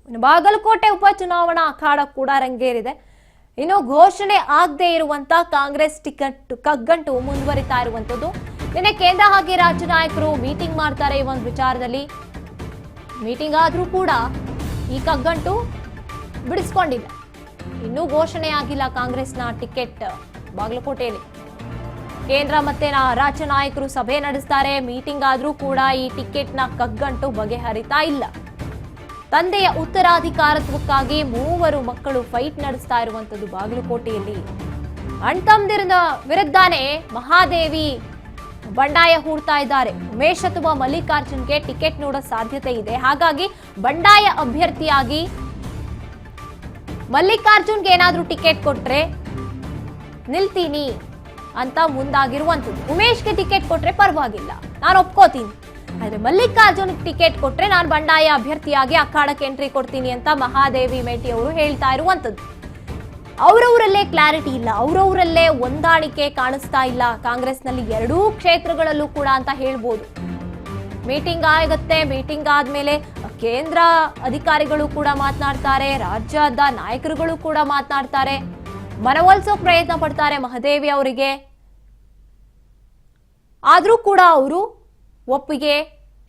ಇನ್ನು ಬಾಗಲಕೋಟೆ ಉಪಚುನಾವಣಾ ಅಖಾಡ ಕೂಡ ರಂಗೇರಿದೆ. ಇನ್ನು ಘೋಷಣೆ ಆಗದೆ ಇರುವಂತ ಕಾಂಗ್ರೆಸ್ ಟಿಕೆಟ್ ಕಗ್ಗಂಟು ಮುಂದುವರಿತಾ ಇರುವಂತದ್ದು. ನಿನ್ನೆ ಕೇಂದ್ರ ಹಾಗೆ ರಾಜ್ಯ ನಾಯಕರು ಮೀಟಿಂಗ್ ಮಾಡ್ತಾರೆ. ಈ ಒಂದು ವಿಚಾರದಲ್ಲಿ ಮೀಟಿಂಗ್ ಆದ್ರೂ ಕೂಡ ಈ ಕಗ್ಗಂಟು ಬಿಡಿಸ್ಕೊಂಡಿಲ್ಲ. ಇನ್ನೂ ಘೋಷಣೆ ಆಗಿಲ್ಲ ಕಾಂಗ್ರೆಸ್ನ ಟಿಕೆಟ್. ಬಾಗಲಕೋಟೆಯಲ್ಲಿ ಕೇಂದ್ರ ಮತ್ತೆ ರಾಜ್ಯ ನಾಯಕರು ಸಭೆ ನಡೆಸ್ತಾರೆ. ಮೀಟಿಂಗ್ ಆದ್ರೂ ಕೂಡ ಈ ಟಿಕೆಟ್ನ ಕಗ್ಗಂಟು ಬಗೆಹರಿತಾ ಇಲ್ಲ. ತಂದೆಯ ಉತ್ತರಾಧಿಕಾರತ್ವಕ್ಕಾಗಿ 3 ಮಕ್ಕಳು ಫೈಟ್ ನಡೆಸ್ತಾ ಇರುವಂತದ್ದು ಬಾಗಲಕೋಟೆಯಲ್ಲಿ. ಅಣ್ತಂದಿರ ವಿರುದ್ಧನೇ ಮಹಾದೇವಿ ಬಂಡಾಯ ಹೂಡ್ತಾ ಇದ್ದಾರೆ. ಉಮೇಶ್ ಅಥವಾ ಮಲ್ಲಿಕಾರ್ಜುನ್ಗೆ ಟಿಕೆಟ್ ನೀಡೋ ಸಾಧ್ಯತೆ ಇದೆ. ಹಾಗಾಗಿ ಬಂಡಾಯ ಅಭ್ಯರ್ಥಿಯಾಗಿ ಮಲ್ಲಿಕಾರ್ಜುನ್ಗೆ ಏನಾದ್ರೂ ಟಿಕೆಟ್ ಕೊಟ್ರೆ ನಿಲ್ತೀನಿ ಅಂತ ಮುಂದಾಗಿರುವಂತದ್ದು. ಉಮೇಶ್ಗೆ ಟಿಕೆಟ್ ಕೊಟ್ರೆ ಪರವಾಗಿಲ್ಲ, ನಾನು ಒಪ್ಕೋತೀನಿ. ಆದ್ರೆ ಮಲ್ಲಿಕಾರ್ಜುನ್ ಟಿಕೆಟ್ ಕೊಟ್ರೆ ನಾನು ಬಂಡಾಯ ಅಭ್ಯರ್ಥಿಯಾಗಿ ಅಖಾಡಕ್ಕೆ ಎಂಟ್ರಿ ಕೊಡ್ತೀನಿ ಅಂತ ಮಹಾದೇವಿ ಮೇಟಿ ಅವರು ಹೇಳ್ತಾ ಇರುವಂತದ್ದು. ಅವರವರಲ್ಲೇ ಕ್ಲಾರಿಟಿ ಇಲ್ಲ, ಅವರವರಲ್ಲೇ ಹೊಂದಾಣಿಕೆ ಕಾಣಿಸ್ತಾ ಇಲ್ಲ ಕಾಂಗ್ರೆಸ್ನಲ್ಲಿ 2 ಕ್ಷೇತ್ರಗಳಲ್ಲೂ ಕೂಡ ಅಂತ ಹೇಳ್ಬೋದು. ಮೀಟಿಂಗ್ ಆಗುತ್ತೆ. ಮೀಟಿಂಗ್ ಆದ್ಮೇಲೆ ಕೇಂದ್ರ ಅಧಿಕಾರಿಗಳು ಕೂಡ ಮಾತನಾಡ್ತಾರೆ, ರಾಜ್ಯದ ನಾಯಕರುಗಳು ಕೂಡ ಮಾತನಾಡ್ತಾರೆ, ಮನವೊಲಿಸೋ ಪ್ರಯತ್ನ ಪಡ್ತಾರೆ ಮಹಾದೇವಿ ಅವರಿಗೆ. ಆದ್ರೂ ಕೂಡ ಅವರು ಒಪ್ಪಿಗೆ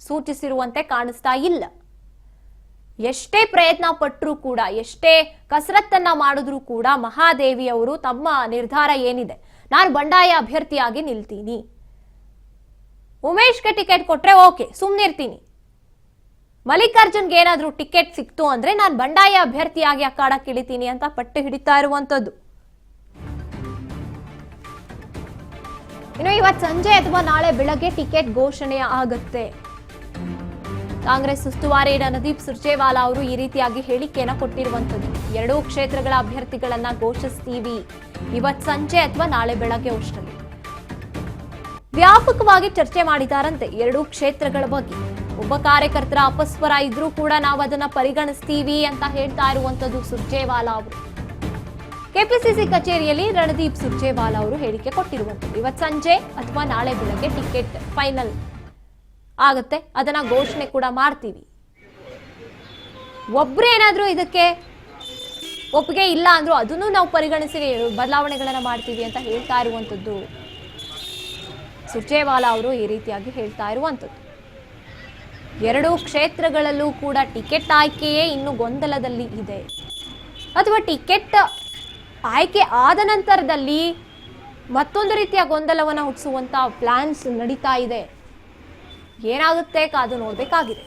ಸೂಚಿಸಿರುವಂತೆ ಕಾಣಿಸ್ತಾ ಇಲ್ಲ. ಎಷ್ಟೇ ಪ್ರಯತ್ನ ಪಟ್ಟರೂ ಕೂಡ, ಎಷ್ಟೇ ಕಸರತ್ತನ್ನ ಮಾಡಿದ್ರೂ ಕೂಡ ಮಹಾದೇವಿ ಅವರು ತಮ್ಮ ನಿರ್ಧಾರ ಏನಿದೆ, ನಾನು ಬಂಡಾಯ ಅಭ್ಯರ್ಥಿಯಾಗಿ ನಿಲ್ತೀನಿ, ಉಮೇಶ್ಗೆ ಟಿಕೆಟ್ ಕೊಟ್ರೆ ಓಕೆ ಸುಮ್ನಿರ್ತೀನಿ, ಮಲ್ಲಿಕಾರ್ಜುನ್ಗೆ ಏನಾದ್ರೂ ಟಿಕೆಟ್ ಸಿಕ್ತು ಅಂದ್ರೆ ನಾನು ಬಂಡಾಯ ಅಭ್ಯರ್ಥಿಯಾಗಿ ಅಖಾಡಕ್ಕೆ ಇಳಿತೀನಿ ಅಂತ ಪಟ್ಟು ಹಿಡಿತಾ ಇರುವಂತದ್ದು. ಇನ್ನು ಇವತ್ತು ಸಂಜೆ ಅಥವಾ ನಾಳೆ ಬೆಳಗ್ಗೆ ಟಿಕೆಟ್ ಘೋಷಣೆ ಆಗುತ್ತೆ. ಕಾಂಗ್ರೆಸ್ ಉಸ್ತುವಾರಿ ರಣದೀಪ್ ಸುರ್ಜೇವಾಲಾ ಅವರು ಈ ರೀತಿಯಾಗಿ ಹೇಳಿಕೆಯನ್ನ ಕೊಟ್ಟಿರುವಂತದ್ದು. 2 ಕ್ಷೇತ್ರಗಳ ಅಭ್ಯರ್ಥಿಗಳನ್ನ ಘೋಷಿಸ್ತೀವಿ ಇವತ್ತು ಸಂಜೆ ಅಥವಾ ನಾಳೆ ಬೆಳಗ್ಗೆ ಅಷ್ಟರಲ್ಲಿ. ವ್ಯಾಪಕವಾಗಿ ಚರ್ಚೆ ಮಾಡಿದಾರಂತೆ 2 ಕ್ಷೇತ್ರಗಳ ಬಗ್ಗೆ. ಒಬ್ಬ ಕಾರ್ಯಕರ್ತರ ಅಪಸ್ವರ ಇದ್ರೂ ಕೂಡ ನಾವು ಅದನ್ನ ಪರಿಗಣಿಸ್ತೀವಿ ಅಂತ ಹೇಳ್ತಾ ಇರುವಂತದ್ದು ಸುರ್ಜೇವಾಲಾ ಅವರು. ಕೆಪಿಸಿಸಿ ಕಚೇರಿಯಲ್ಲಿ ರಣದೀಪ್ ಸುರ್ಜೇವಾಲಾ ಅವರು ಹೇಳಿಕೆ ಕೊಟ್ಟಿರುವಂತದ್ದು. ಇವತ್ತು ಸಂಜೆ ಅಥವಾ ನಾಳೆ ಬೆಳಗ್ಗೆ ಟಿಕೆಟ್ ಫೈನಲ್ ಆಗುತ್ತೆ, ಅದನ್ನ ಘೋಷಣೆ ಕೂಡ ಮಾಡ್ತೀವಿ. ಒಬ್ರು ಏನಾದ್ರೂ ಇದಕ್ಕೆ ಒಪ್ಪಿಗೆ ಇಲ್ಲ ಅಂದ್ರೂ ಅದನ್ನು ನಾವು ಪರಿಗಣಿಸಿ ಬದಲಾವಣೆಗಳನ್ನ ಮಾಡ್ತೀವಿ ಅಂತ ಹೇಳ್ತಾ ಇರುವಂತದ್ದು ಸುರ್ಜೇವಾಲಾ ಅವರು ಈ ರೀತಿಯಾಗಿ ಹೇಳ್ತಾ ಇರುವಂತದ್ದು. 2 ಕ್ಷೇತ್ರಗಳಲ್ಲೂ ಕೂಡ ಟಿಕೆಟ್ ಆಯ್ಕೆಯೇ ಇನ್ನು ಗೊಂದಲದಲ್ಲಿ ಇದೆ, ಅಥವಾ ಟಿಕೆಟ್ ಆಯ್ಕೆ ಆದ ನಂತರದಲ್ಲಿ ಮತ್ತೊಂದು ರೀತಿಯ ಗೊಂದಲವನ್ನು ಹುಟ್ಟಿಸುವಂತ ಪ್ಲಾನ್ಸ್ ನಡೀತಾ ಇದೆ. ಏನಾಗುತ್ತೆ ಕಾದು ನೋಡ್ಬೇಕಾಗಿದೆ.